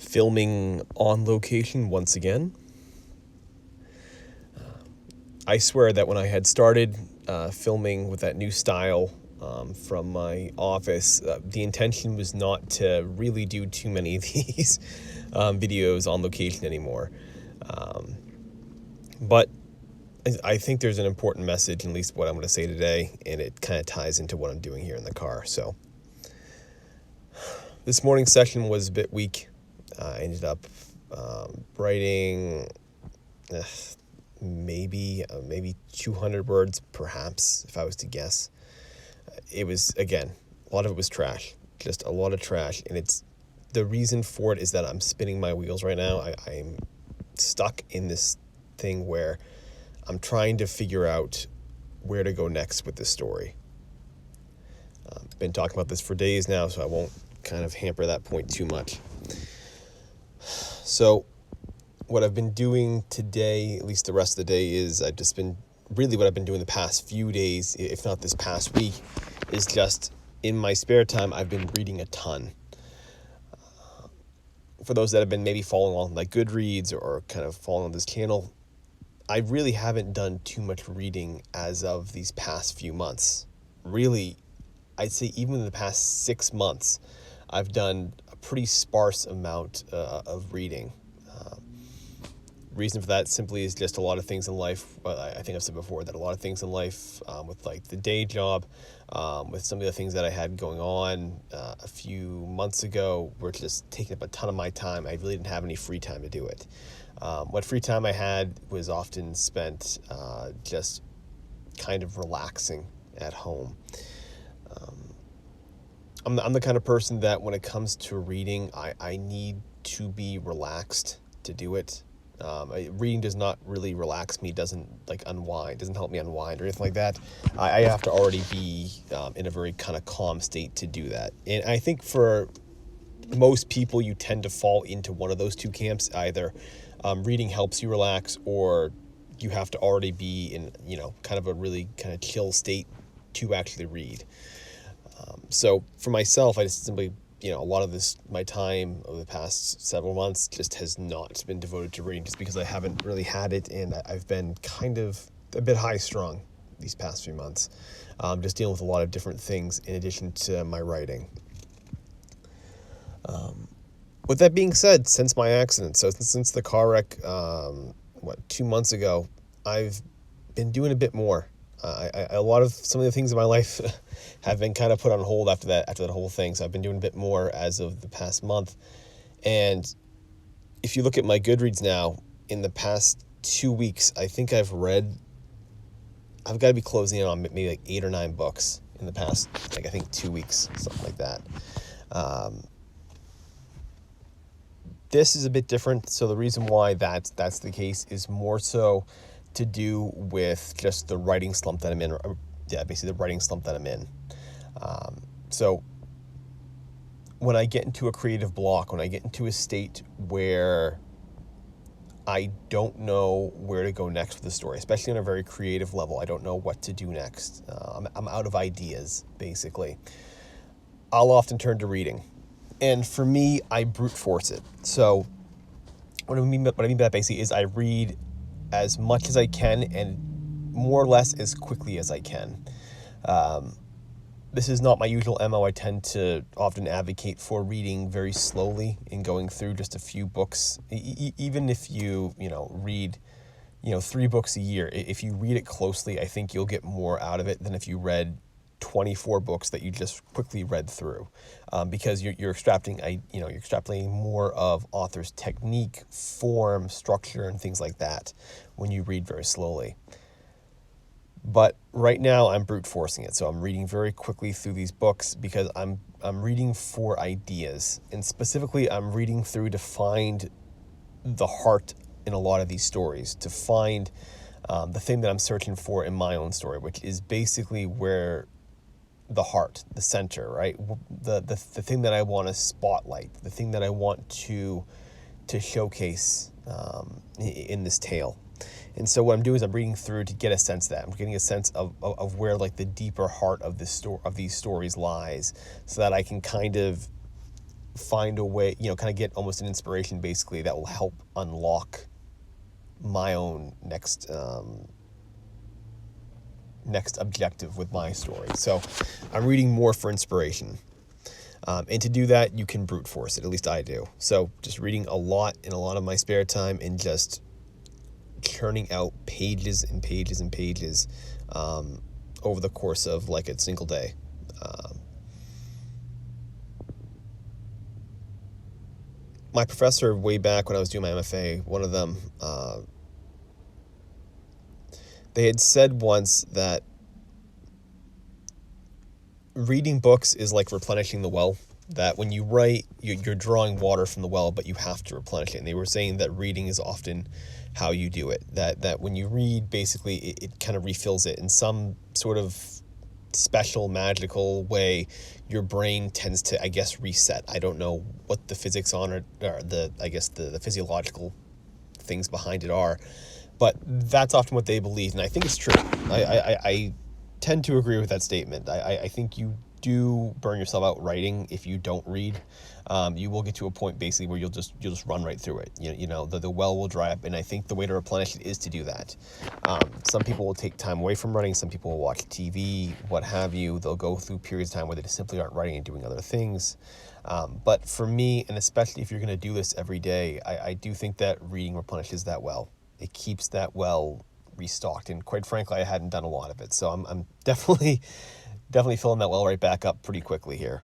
filming on location once again. I swear that when I had started filming with that new style from my office, the intention was not to really do too many of these videos on location anymore. But I think there's an important message, at least what I'm going to say today, and it kind of ties into what I'm doing here in the car. So this morning's session was a bit weak. I ended up writing maybe 200 words, perhaps, if I was to guess. It was, again, a lot of it was trash, just a lot of trash. And the reason for it is that I'm spinning my wheels right now. I'm stuck in this thing where I'm trying to figure out where to go next with this story. Been talking about this for days now, so I won't kind of hamper that point too much. So what I've been doing today, at least the rest of the day, is what I've been doing the past few days, if not this past week, is just in my spare time, I've been reading a ton. For those that have been maybe following along like Goodreads or kind of following on this channel, I really haven't done too much reading as of these past few months. Really, I'd say even in the past 6 months, I've done a pretty sparse amount of reading. Reason for that simply is just a lot of things in life. I think I've said before that a lot of things in life with like the day job, with some of the things that I had going on a few months ago were just taking up a ton of my time. I really didn't have any free time to do it. What free time I had was often spent just kind of relaxing at home. I'm the kind of person that when it comes to reading, I need to be relaxed to do it. Reading does not really relax me, doesn't help me unwind or anything like that. I have to already be in a very kind of calm state to do that. And I think for most people, you tend to fall into one of those two camps. Either reading helps you relax, or you have to already be in, kind of a really kind of chill state to actually read. So for myself, I just simply, a lot of my time over the past several months just has not been devoted to reading, just because I haven't really had it, and I've been kind of a bit high-strung these past few months, just dealing with a lot of different things in addition to my writing. With that being said, since my accident, so since the car wreck, 2 months ago, I've been doing a bit more. Some of the things in my life have been kind of put on hold after that whole thing. So I've been doing a bit more as of the past month. And if you look at my Goodreads now, in the past 2 weeks, I think I've got to be closing in on maybe like 8 or 9 books in the past, I think 2 weeks, something like that. This is a bit different. So the reason why that's the case is more so to do with just the writing slump that I'm in. Basically the writing slump that I'm in. So when I get into a creative block, when I get into a state where I don't know where to go next with the story, especially on a very creative level, I don't know what to do next. I'm out of ideas, basically. I'll often turn to reading. And for me, I brute force it. So what I mean by that basically is I read as much as I can and more or less as quickly as I can. This is not my usual MO. I tend to often advocate for reading very slowly and going through just a few books. Even if you read 3 books a year, if you read it closely, I think you'll get more out of it than if you read 24 books that you just quickly read through, because you're extrapolating more of author's technique, form, structure, and things like that when you read very slowly. But right now I'm brute forcing it, so I'm reading very quickly through these books because I'm reading for ideas, and specifically I'm reading through to find the heart in a lot of these stories, to find the thing that I'm searching for in my own story, which is basically where the heart, the center, right? The thing that I want to spotlight, the thing that I want to showcase in this tale. And so what I'm doing is I'm reading through to get a sense of that. I'm getting a sense of where like the deeper heart of these stories lies, so that I can kind of find a way, kind of get almost an inspiration basically that will help unlock my own next objective with my story. So I'm reading more for inspiration. And to do that, you can brute force it, at least I do. So just reading a lot in a lot of my spare time and just churning out pages and pages and pages over the course of like a single day. My professor way back when I was doing my MFA, one of them, they had said once that reading books is like replenishing the well, that when you write, you're drawing water from the well, but you have to replenish it. And they were saying that reading is often how you do it, that when you read, basically it kind of refills it in some sort of special magical way. Your brain tends to, I guess, reset. I don't know what the physics on it, or the physiological things behind it are, but that's often what they believe, and I think it's true. I tend to agree with that statement. I think you do burn yourself out writing if you don't read. You will get to a point basically where you'll just run right through it. The well will dry up, and I think the way to replenish it is to do that. Some people will take time away from writing. Some people will watch TV, what have you. They'll go through periods of time where they just simply aren't writing and doing other things. But for me, and especially if you're going to do this every day, I do think that reading replenishes that well. It keeps that well restocked, and quite frankly, I hadn't done a lot of it, so I'm definitely filling that well right back up pretty quickly here.